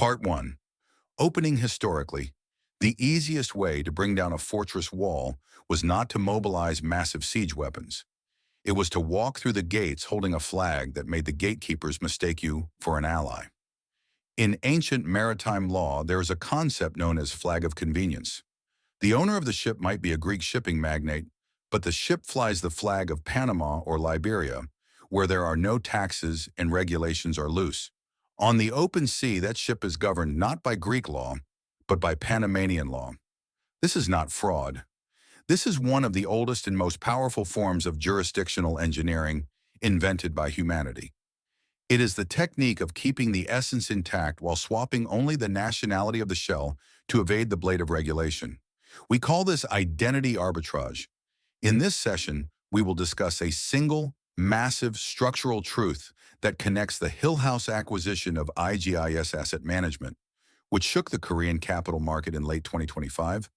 Part 1. Opening historically. The easiest way to bring down a fortress wall was not to mobilize massive siege weapons. It was to walk through the gates holding a flag that made the gatekeepers mistake you for an ally. In ancient maritime law, there is a concept known as flag of convenience. The owner of the ship might be a Greek shipping magnate, but the ship flies the flag of Panama or Liberia, where there are no taxes and regulations are loose. On the open sea, that ship is governed not by Greek law, but by Panamanian law. This is not fraud. This is one of the oldest and most powerful forms of jurisdictional engineering invented by humanity. It is the technique of keeping the essence intact while swapping only the nationality of the shell to evade the blade of regulation. We call this identity arbitrage. In this session, we will discuss a single, massive structural truth that connects the Hillhouse acquisition of IGIS Asset Management, which shook the Korean capital market in late 2025,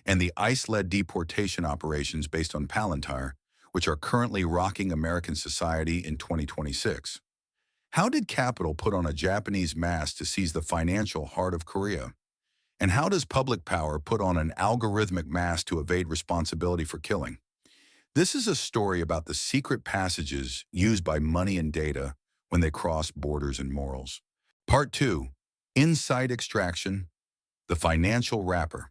and the ICE-led deportation operations based on Palantir, which are currently rocking American society in 2026. How did capital put on a Japanese mask to seize the financial heart of Korea? And how does public power put on an algorithmic mask to evade responsibility for killing? This is a story about the secret passages used by money and data when they cross borders and morals. Part 2. Inside Extraction, the Financial Wrapper.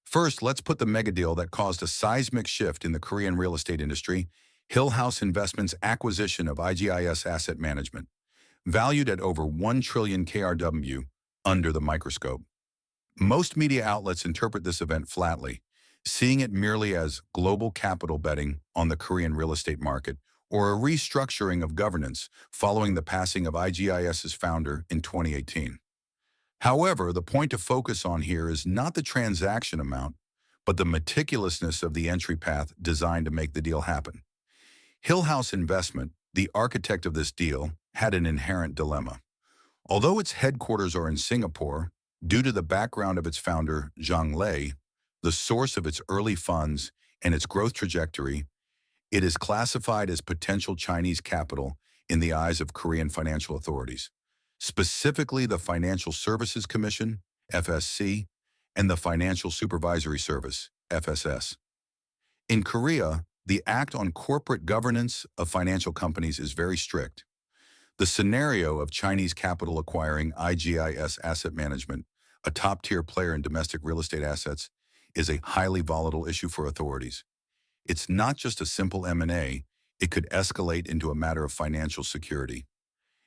First, let's put the megadeal that caused a seismic shift in the Korean real estate industry, Hillhouse Investments' acquisition of IGIS Asset Management, valued at over 1 trillion KRW, under the microscope. Most media outlets interpret this event flatly, seeing it merely as global capital betting on the Korean real estate market or a restructuring of governance following the passing of IGIS's founder in 2018. However, the point to focus on here is not the transaction amount, but the meticulousness of the entry path designed to make the deal happen. Hillhouse Investment, the architect of this deal, had an inherent dilemma. Although its headquarters are in Singapore, due to the background of its founder, Zhang Lei, the source of its early funds, and its growth trajectory, it is classified as potential Chinese capital in the eyes of Korean financial authorities, specifically the Financial Services Commission, FSC, and the Financial Supervisory Service, FSS. In Korea, the Act on Corporate Governance of Financial Companies is very strict. The scenario of Chinese capital acquiring IGIS Asset Management, a top-tier player in domestic real estate assets, is a highly volatile issue for authorities. It's not just a simple M&A, it could escalate into a matter of financial security.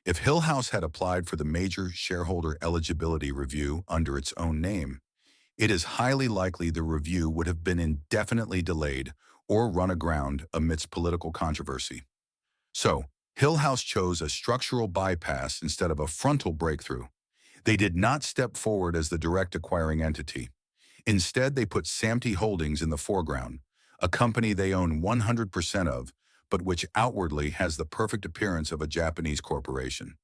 If Hillhouse had applied for the major shareholder eligibility review under its own name, it is highly likely the review would have been indefinitely delayed or run aground amidst political controversy. So, Hillhouse chose a structural bypass instead of a frontal breakthrough. They did not step forward as the direct acquiring entity. Instead, they put Samty Holdings in the foreground, a company they own 100% of, but which outwardly has the perfect appearance of a Japanese corporation.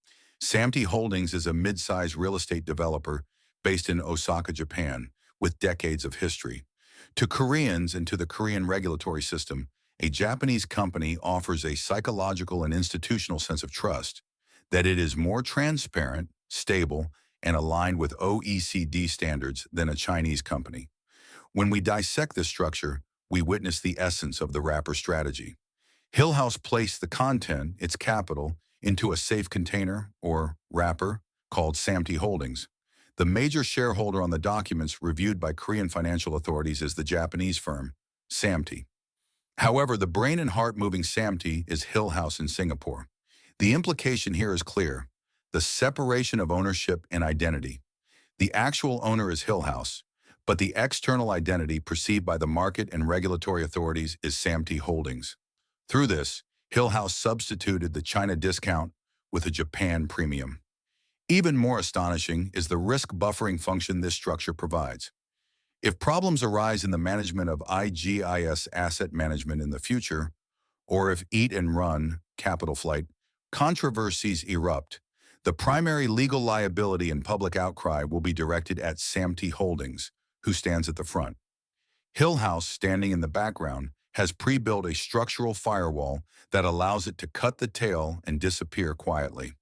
Samty Holdings is a mid-sized real estate developer based in Osaka, Japan, with decades of history. To Koreans and to the Korean regulatory system, a Japanese company offers a psychological and institutional sense of trust that it is more transparent, stable, and aligned with OECD standards than a Chinese company. When we dissect this structure, we witness the essence of the wrapper strategy. Hillhouse placed the content, its capital, into a safe container, or wrapper, called Samty Holdings. The major shareholder on the documents reviewed by Korean financial authorities is the Japanese firm, Samty. However, the brain and heart moving Samty is Hillhouse in Singapore. The implication here is clear: the separation of ownership and identity. The actual owner is Hillhouse, but the external identity perceived by the market and regulatory authorities is Samty Holdings. Through this, Hillhouse substituted the China discount with a Japan premium. Even more astonishing is the risk buffering function this structure provides. If problems arise in the management of IGIS Asset Management in the future, or if eat and run, capital flight, controversies erupt, the primary legal liability and public outcry will be directed at Samty Holdings, who stands at the front. Hillhouse, standing in the background, has pre-built a structural firewall that allows it to cut the tail and disappear quietly.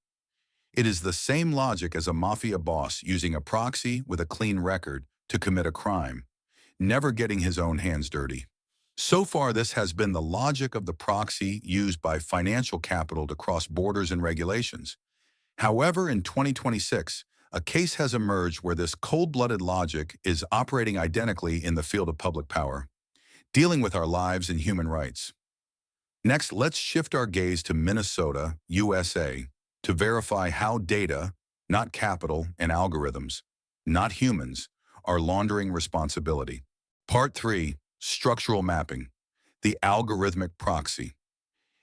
It is the same logic as a mafia boss using a proxy with a clean record to commit a crime, never getting his own hands dirty. So far, this has been the logic of the proxy used by financial capital to cross borders and regulations. However, in 2026, a case has emerged where this cold-blooded logic is operating identically in the field of public power, dealing with our lives and human rights. Next, let's shift our gaze to Minnesota, USA, to verify how data, not capital, and algorithms, not humans, are laundering responsibility. Part 3, Structural Mapping, the Algorithmic Proxy.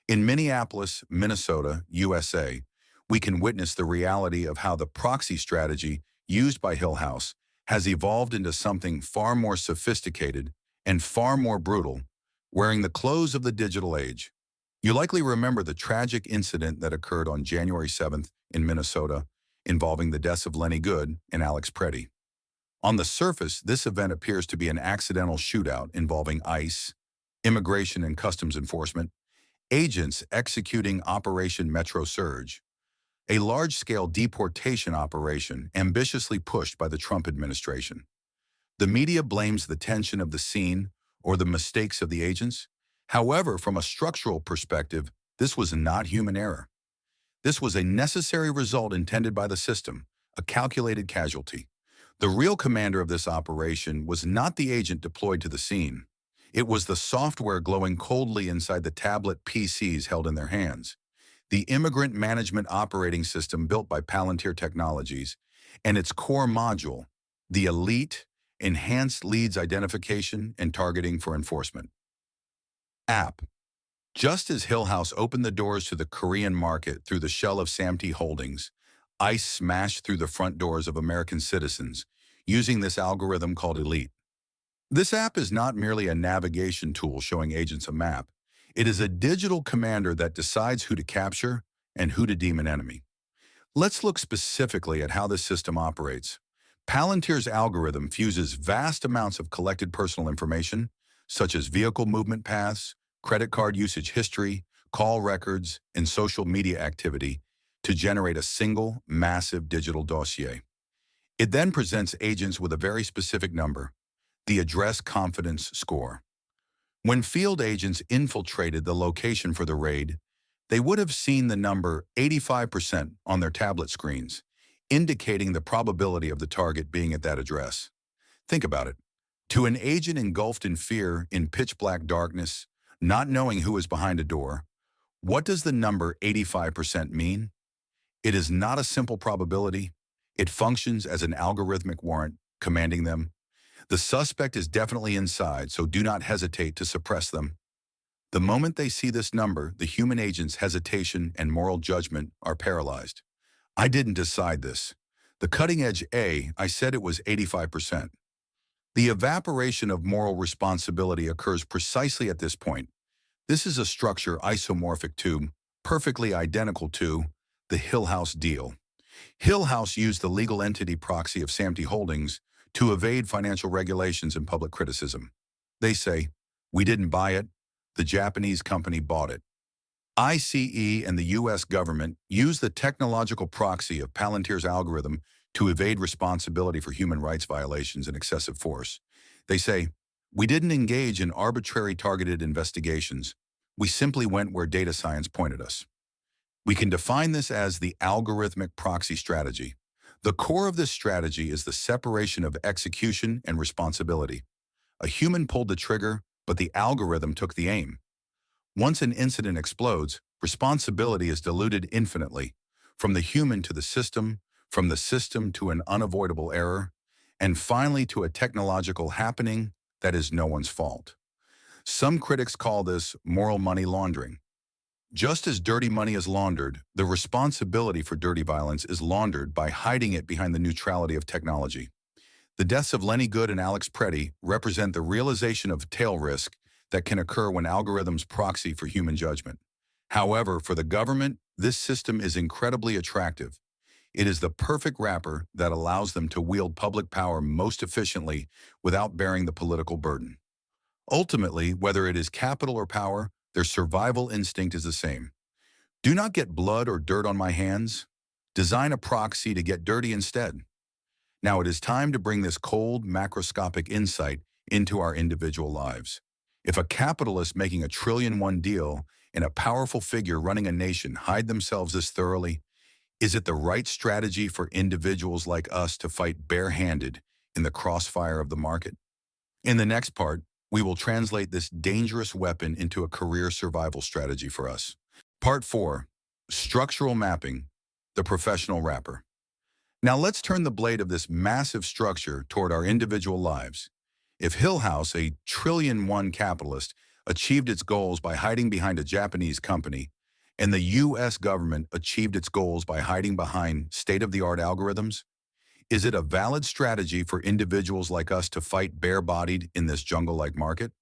In Minneapolis, Minnesota, USA, we can witness the reality of how the proxy strategy used by Hillhouse has evolved into something far more sophisticated and far more brutal, wearing the clothes of the digital age. You likely remember the tragic incident that occurred on January 7th in Minnesota involving the deaths of Lenny Good and Alex Preddy. On the surface, this event appears to be an accidental shootout involving ICE, Immigration and Customs Enforcement, agents executing Operation Metro Surge, a large-scale deportation operation ambitiously pushed by the Trump administration. The media blames the tension of the scene or the mistakes of the agents. However, from a structural perspective, this was not human error. This was a necessary result intended by the system, a calculated casualty. The real commander of this operation was not the agent deployed to the scene. It was the software glowing coldly inside the tablet PCs held in their hands, the immigrant management operating system built by Palantir Technologies, and its core module, the elite, enhanced leads identification and targeting for enforcement. App. Just as Hillhouse opened the doors to the Korean market through the shell of Samty Holdings, ICE smashed through the front doors of American citizens using this algorithm called Elite. This app is not merely a navigation tool showing agents a map. It is a digital commander that decides who to capture and who to deem an enemy. Let's look specifically at how this system operates. Palantir's algorithm fuses vast amounts of collected personal information, such as vehicle movement paths, credit card usage history, call records, and social media activity to generate a single, massive digital dossier. It then presents agents with a very specific number, the address confidence score. When field agents infiltrated the location for the raid, they would have seen the number 85% on their tablet screens, indicating the probability of the target being at that address. Think about it. To an agent engulfed in fear in pitch-black darkness, not knowing who is behind a door, what does the number 85% mean? It is not a simple probability. It functions as an algorithmic warrant, commanding them. The suspect is definitely inside, so do not hesitate to suppress them. The moment they see this number, the human agent's hesitation and moral judgment are paralyzed. I didn't decide this. The cutting edge I said it was 85%. The evaporation of moral responsibility occurs precisely at this point. This is a structure isomorphic to, perfectly identical to, the Hillhouse deal. Hillhouse used the legal entity proxy of Samty Holdings to evade financial regulations and public criticism. They say, we didn't buy it, the Japanese company bought it. ICE and the U.S. government used the technological proxy of Palantir's algorithm to evade responsibility for human rights violations and excessive force. They say, we didn't engage in arbitrary targeted investigations. We simply went where data science pointed us. We can define this as the algorithmic proxy strategy. The core of this strategy is the separation of execution and responsibility. A human pulled the trigger, but the algorithm took the aim. Once an incident explodes, responsibility is diluted infinitely, from the human to the system, from the system to an unavoidable error, and finally to a technological happening that is no one's fault. Some critics call this moral money laundering. Just as dirty money is laundered, the responsibility for dirty violence is laundered by hiding it behind the neutrality of technology. The deaths of Lenny Good and Alex Preddy represent the realization of tail risk that can occur when algorithms proxy for human judgment. However, for the government, this system is incredibly attractive. It is the perfect wrapper that allows them to wield public power most efficiently without bearing the political burden. Ultimately, whether it is capital or power, their survival instinct is the same. Do not get blood or dirt on my hands. Design a proxy to get dirty instead. Now it is time to bring this cold, macroscopic insight into our individual lives. If a capitalist making a trillion-one deal and a powerful figure running a nation hide themselves this thoroughly, is it the right strategy for individuals like us to fight barehanded in the crossfire of the market? In the next part, we will translate this dangerous weapon into a career survival strategy for us. Part 4. Structural Mapping, the Professional Wrapper. Now let's turn the blade of this massive structure toward our individual lives. If Hillhouse, a trillion-one capitalist, achieved its goals by hiding behind a Japanese company, and the US government achieved its goals by hiding behind state-of-the-art algorithms, is it a valid strategy for individuals like us to fight bare-bodied in this jungle-like market?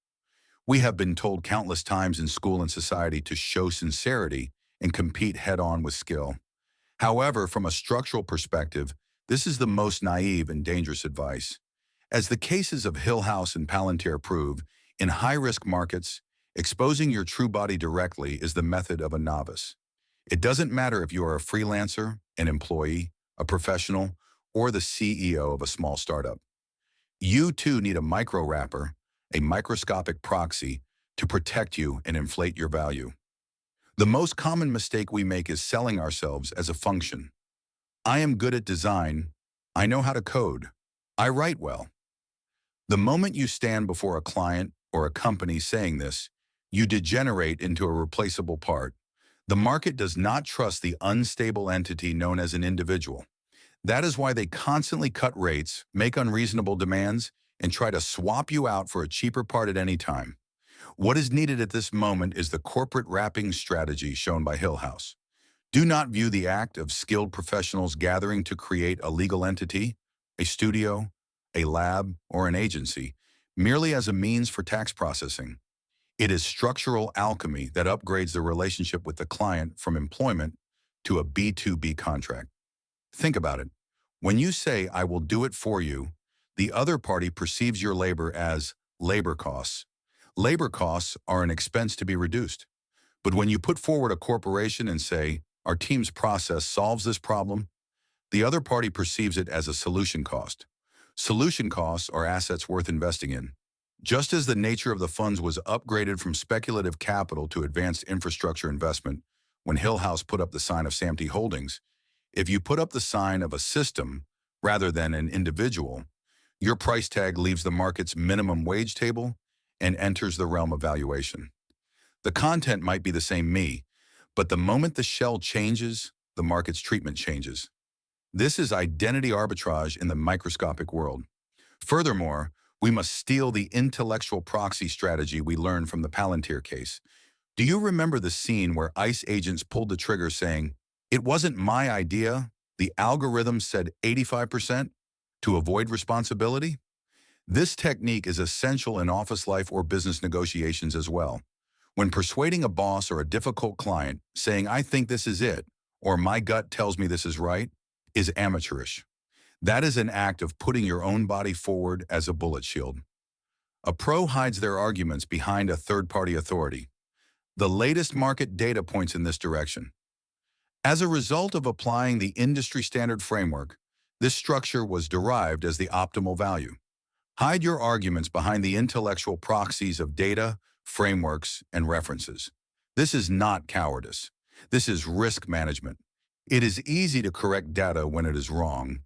We have been told countless times in school and society to show sincerity and compete head-on with skill. However, from a structural perspective, this is the most naive and dangerous advice. As the cases of Hillhouse and Palantir prove, in high-risk markets, exposing your true body directly is the method of a novice. It doesn't matter if you are a freelancer, an employee, a professional, or the CEO of a small startup. You too need a micro-wrapper, a microscopic proxy, to protect you and inflate your value. The most common mistake we make is selling ourselves as a function. I am good at design. I know how to code. I write well. The moment you stand before a client or a company saying this, you degenerate into a replaceable part. The market does not trust the unstable entity known as an individual. That is why they constantly cut rates, make unreasonable demands, and try to swap you out for a cheaper part at any time. What is needed at this moment is the corporate wrapping strategy shown by Hillhouse. Do not view the act of skilled professionals gathering to create a legal entity, a studio, a lab, or an agency, merely as a means for tax processing. It is structural alchemy that upgrades the relationship with the client from employment to a B2B contract. Think about it. When you say, "I will do it for you," the other party perceives your labor as labor costs. Labor costs are an expense to be reduced. But when you put forward a corporation and say, "Our team's process solves this problem," the other party perceives it as a solution cost. Solution costs are assets worth investing in. Just as the nature of the funds was upgraded from speculative capital to advanced infrastructure investment when Hillhouse put up the sign of SAMT Holdings, if you put up the sign of a system rather than an individual, your price tag leaves the market's minimum wage table and enters the realm of valuation. The content might be the same but the moment the shell changes, the market's treatment changes. This is identity arbitrage in the microscopic world. Furthermore, we must steal the intellectual proxy strategy we learned from the Palantir case. Do you remember the scene where ICE agents pulled the trigger saying, "It wasn't my idea, the algorithm said 85%, to avoid responsibility? This technique is essential in office life or business negotiations as well. When persuading a boss or a difficult client, saying, "I think this is it," or "my gut tells me this is right," is amateurish. That is an act of putting your own body forward as a bullet shield. A pro hides their arguments behind a third-party authority. The latest market data points in this direction. As a result of applying the industry standard framework, this structure was derived as the optimal value. Hide your arguments behind the intellectual proxies of data, frameworks, and references. This is not cowardice. This is risk management. It is easy to correct data when it is wrong,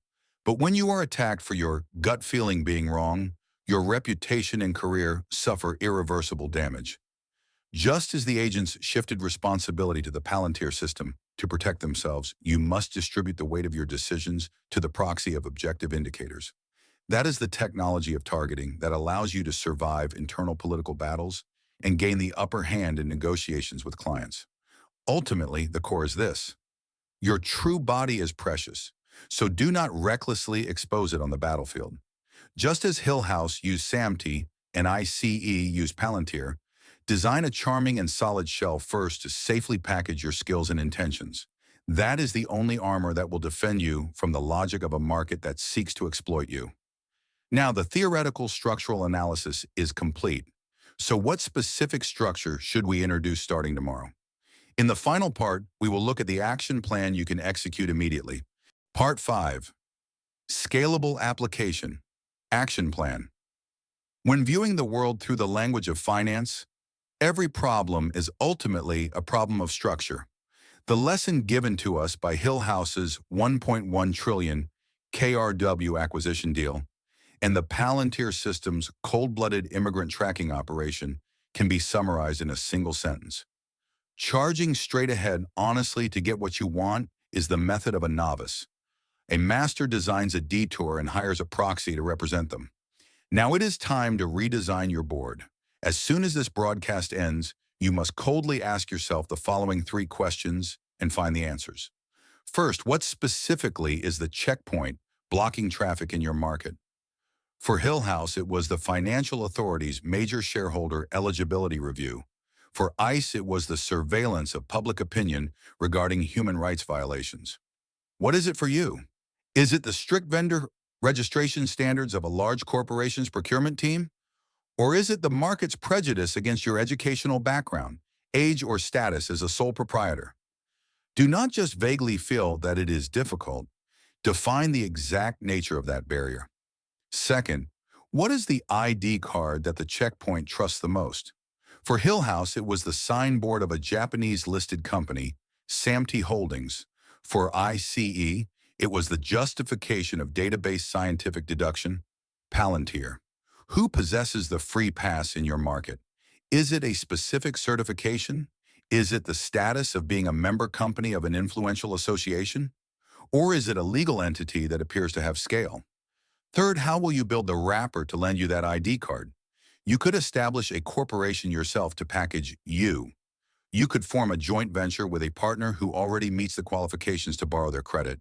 but when you are attacked for your gut feeling being wrong, your reputation and career suffer irreversible damage. Just as the agents shifted responsibility to the Palantir system to protect themselves, you must distribute the weight of your decisions to the proxy of objective indicators. That is the technology of targeting that allows you to survive internal political battles and gain the upper hand in negotiations with clients. Ultimately, the core is this: your true body is precious, so do not recklessly expose it on the battlefield. Just as Hillhouse used SAMT and ICE used Palantir, design a charming and solid shell first to safely package your skills and intentions. That is the only armor that will defend you from the logic of a market that seeks to exploit you. Now, the theoretical structural analysis is complete. So what specific structure should we introduce starting tomorrow? In the final part, we will look at the action plan you can execute immediately. Part 5. Scalable Application. Action Plan. When viewing the world through the language of finance, every problem is ultimately a problem of structure. The lesson given to us by Hillhouse's $1.1 trillion KRW acquisition deal and the Palantir System's cold-blooded immigrant tracking operation can be summarized in a single sentence. Charging straight ahead honestly to get what you want is the method of a novice. A master designs a detour and hires a proxy to represent them. Now it is time to redesign your board. As soon as this broadcast ends, you must coldly ask yourself the following 3 questions and find the answers. First, what specifically is the checkpoint blocking traffic in your market? For Hillhouse, it was the Financial Authority's Major Shareholder Eligibility Review. For ICE, it was the surveillance of public opinion regarding human rights violations. What is it for you? Is it the strict vendor registration standards of a large corporation's procurement team? Or is it the market's prejudice against your educational background, age, or status as a sole proprietor? Do not just vaguely feel that it is difficult. Define the exact nature of that barrier. Second, what is the ID card that the checkpoint trusts the most? For Hillhouse, it was the signboard of a Japanese-listed company, Syndicate Holdings. For ICE, it was the justification of database scientific deduction, Palantir. Who possesses the free pass in your market? Is it a specific certification? Is it the status of being a member company of an influential association? Or is it a legal entity that appears to have scale? Third, how will you build the wrapper to lend you that ID card? You could establish a corporation yourself to package you. You could form a joint venture with a partner who already meets the qualifications to borrow their credit.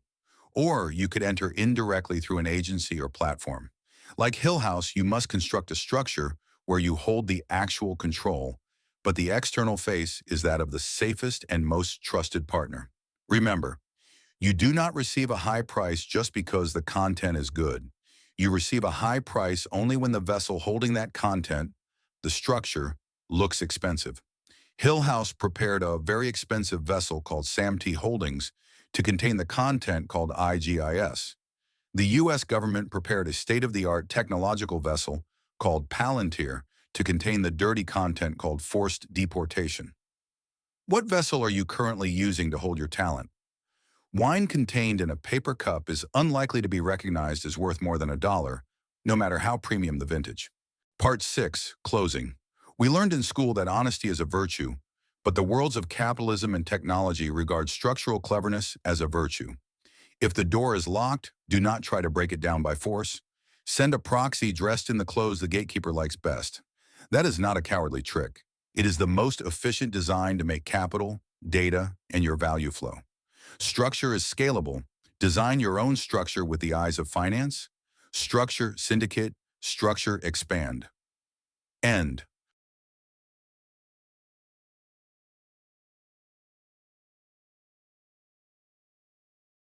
Or you could enter indirectly through an agency or platform. Like Hillhouse, you must construct a structure where you hold the actual control, but the external face is that of the safest and most trusted partner. Remember, you do not receive a high price just because the content is good. You receive a high price only when the vessel holding that content, the structure, looks expensive. Hillhouse prepared a very expensive vessel called Syndicate Holdings to contain the content called IGIS. The U.S. government prepared a state-of-the-art technological vessel called Palantir to contain the dirty content called forced deportation. What vessel are you currently using to hold your talent? Wine contained in a paper cup is unlikely to be recognized as worth more than $1, no matter how premium the vintage. Part 6, Closing. We learned in school that honesty is a virtue, but the worlds of capitalism and technology regard structural cleverness as a virtue. If the door is locked, do not try to break it down by force. Send a proxy dressed in the clothes the gatekeeper likes best. That is not a cowardly trick. It is the most efficient design to make capital, data, and your value flow. Structure is scalable. Design your own structure with the eyes of finance. Structure, syndicate, structure, expand. End.